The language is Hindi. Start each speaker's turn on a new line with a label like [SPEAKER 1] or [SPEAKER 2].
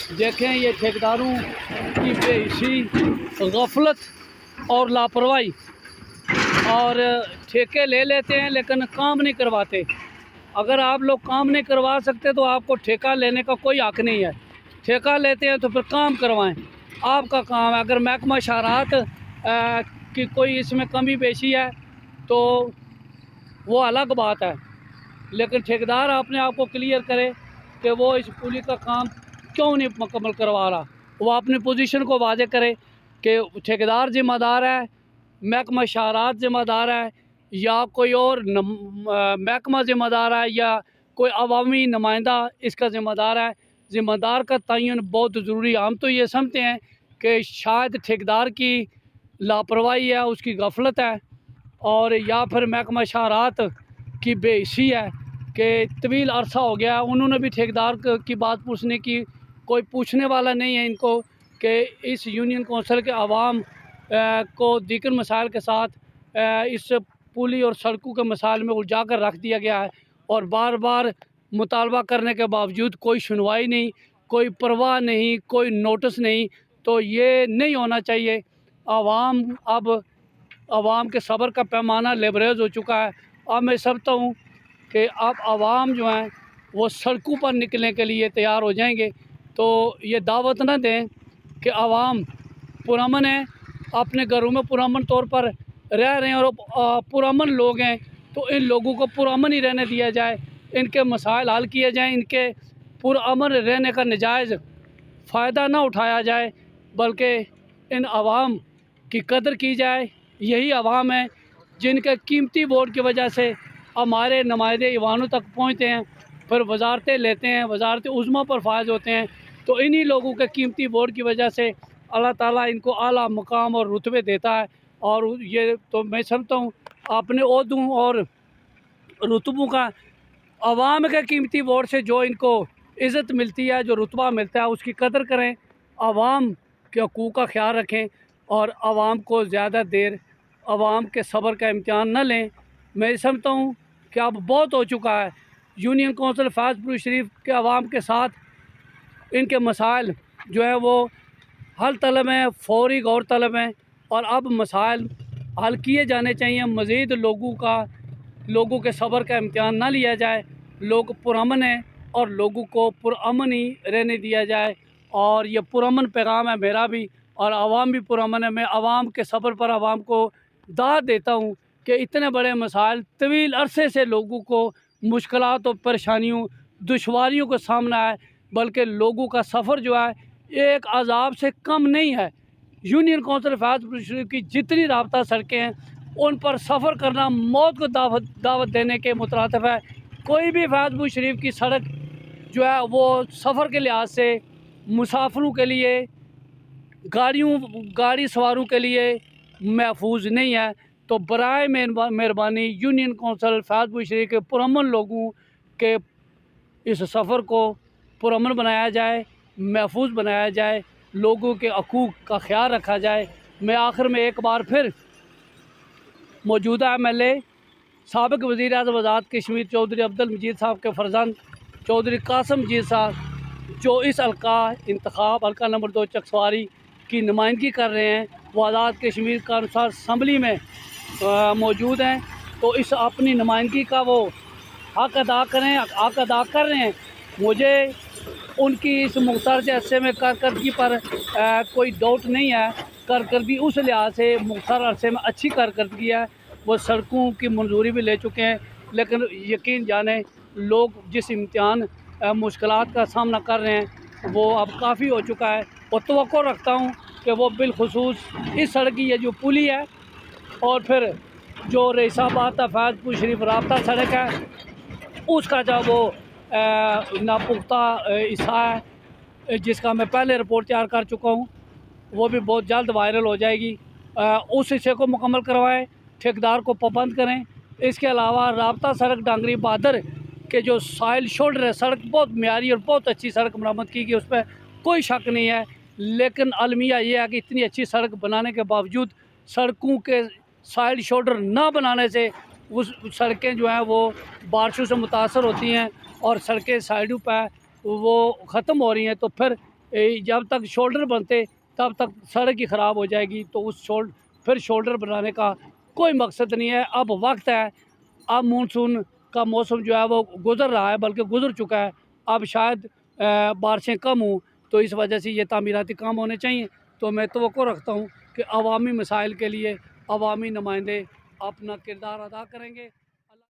[SPEAKER 1] देखें ये ठेकेदारों की बेहिसी, गफलत और लापरवाही, और ठेके ले लेते हैं लेकिन काम नहीं करवाते। अगर आप लोग काम नहीं करवा सकते तो आपको ठेका लेने का कोई हक़ नहीं है। ठेका लेते हैं तो फिर काम करवाएं, आपका काम है। अगर महकमा शहरात की कोई इसमें कमी पेशी है तो वो अलग बात है, लेकिन ठेकेदार अपने आप को क्लियर करे कि वो इस पुली का काम क्यों नहीं मुकम्मल करवा रहा। वो अपनी पोजीशन को वाज़ेह करे कि ठेकेदार ज़िम्मेदार है, महकमा शहरात ज़िम्मेदार है, या कोई और महकमा ज़िम्मेदार है, या कोई अवामी नुमाइंदा इसका ज़िम्मेदार है। ज़िम्मेदार का तयन बहुत ज़रूरी है। हम तो ये समझते हैं कि शायद ठेकेदार की लापरवाही है, उसकी गफलत है, और या फिर महकमा शहरात की बेहिसी है कि तवील अरसा हो गया उन्होंने भी ठेकेदार की बात पूछने की, कोई पूछने वाला नहीं है इनको कि इस यूनियन कौंसिल के आवाम को दीगर मसाइल के साथ इस पुली और सड़कों के मसाइल में उलझा कर रख दिया गया है, और बार बार मुतालबा करने के बावजूद कोई सुनवाई नहीं, कोई परवाह नहीं, कोई नोटिस नहीं। तो ये नहीं होना चाहिए। आवाम के सब्र का पैमाना लेवरेज हो चुका है। अब मैं समझता हूँ कि अब आवाम जो हैं वो सड़कों पर निकलने के लिए तैयार हो जाएंगे। तो ये दावत ना दें कि आवाम पुरअमन है, अपने घरों में पुरअमन तौर पर रह रहे हैं और पुरअमन लोग हैं, तो इन लोगों को पुरअमन ही रहने दिया जाए, इनके मसाइल हल किए जाएं, इनके पुरअमन रहने का नजायज़ फ़ायदा ना उठाया जाए, बल्कि इन आवाम की कदर की जाए। यही आवाम है जिनके कीमती वोट की वजह से हमारे नुमाइंदे ईवानों तक पहुँचते हैं, फिर वजारतें लेते हैं, वजारत उज़्मा पर फायज होते हैं। तो इन्हीं लोगों के कीमती वोट की वजह से अल्लाह ताला इनको आला मुकाम और रुतबे देता है। और ये तो मैं समझता हूँ अपने ओहदों और रुतबों का आवाम के कीमती वोट से जो इनको इज़्ज़त मिलती है, जो रुतबा मिलता है, उसकी कदर करें, आवाम के हकूक़ का ख्याल रखें, और आवाम को ज़्यादा देर आवाम के सब्र का इम्तिहान न लें। मैं समझता हूँ कि अब बहुत हो चुका है। यूनियन कौंसिल फैज़पुर शरीफ के आवाम के साथ इनके मसाइल जो है वो हल तलब हैं, फौरी गौर तलब हैं, और अब मसाइल हल किए जाने चाहिए। मज़ीद लोगों के सब्र का इम्तिहान ना लिया जाए। लोग पुरअमन हैं और लोगों को पुरअमन ही रहने दिया जाए, और ये पुरअमन पैगाम है मेरा भी, और आवाम भी पुरअमन है। मैं आवाम के सब्र पर आवाम को दाद देता हूँ कि इतने बड़े मसाइल तवील अरसे से लोगों को मुश्किलात और परेशानियों दुश्वारियों का सामना है, बल्कि लोगों का सफ़र जो है एक अजाब से कम नहीं है। यूनियन कौंसिल फैज़पुर शरीफ की जितनी राब्ता सड़कें हैं उन पर सफ़र करना मौत को दावत देने के मुतरातिफ है। कोई भी फैज़पुर शरीफ की सड़क जो है वो सफ़र के लिहाज से मुसाफिरों के लिए, गाड़ी सवारों के लिए महफूज नहीं है। तो बराए मेहरबानी यूनियन कौंसिल फैज़पुर शरीफ के पुरअमन लोगों के इस सफ़र को पुरअमन बनाया जाए, महफूज बनाया जाए, लोगों के हकूक़ का ख्याल रखा जाए। मैं आखिर में एक बार फिर मौजूदा MLA साबिक़ वज़ीर आज़म आज़ाद कश्मीर चौधरी अब्दुल मजीद साहब के फ़र्जंद चौधरी कासिम मजीद साहब, जो इस हल्का नंबर 2 चकसवारी की नुमाइंदगी कर रहे हैं, वो आज़ाद कश्मीर काउंसिल असम्बली में मौजूद हैं। तो इस अपनी नुमाइंदगी का वो हक़ अदा कर रहे हैं। मुझे उनकी इस मुख्तार से अरसे में कारकर्दगी पर कोई डाउट नहीं है। कारकर्दगी उस लिहाज से मुख्तार अरसे में अच्छी कारकर्दगी है। वो सड़कों की मंजूरी भी ले चुके हैं, लेकिन यकीन जाने लोग जिस इम्तिहान मुश्किलात का सामना कर रहे हैं वो अब काफ़ी हो चुका है। और तवक्को रखता हूँ कि वो बिलखुसूस इस सड़क की ये जो पुली है, और फिर जो रईसाबाद फैज़पुर शरीफ राब्ता सड़क है, उसका जो वो नापुख्ता हिस्सा है जिसका मैं पहले रिपोर्ट तैयार कर चुका हूँ, वो भी बहुत जल्द वायरल हो जाएगी। उस हिस्से को मुकम्मल करवाएं, ठेकेदार को पाबंद करें। इसके अलावा राब्ता सड़क डांगरी बहादुर के जो साइल शोल्डर है, सड़क बहुत म्यारी और बहुत अच्छी सड़क मरम्मत की गई, उस पर कोई शक नहीं है। लेकिन अलमिया ये है कि इतनी अच्छी सड़क बनाने के बावजूद सड़कों के साइड शोल्डर ना बनाने से उस सड़कें जो हैं वो बारिशों से मुतासर होती हैं और सड़कें साइडों पर वो ख़त्म हो रही हैं। तो फिर जब तक शोल्डर बनते तब तक सड़क ही ख़राब हो जाएगी, तो उस फिर शोल्डर बनाने का कोई मकसद नहीं है। अब वक्त है, अब मानसून का मौसम जो है वो गुज़र रहा है, बल्कि गुज़र चुका है। अब शायद बारिशें कम हों, तो इस वजह से ये तामीराती काम होने चाहिए। तो मैं तवक्को रखता हूँ कि अवामी मसाइल के लिए अवामी नुमाइंदे अपना किरदार अदा करेंगे।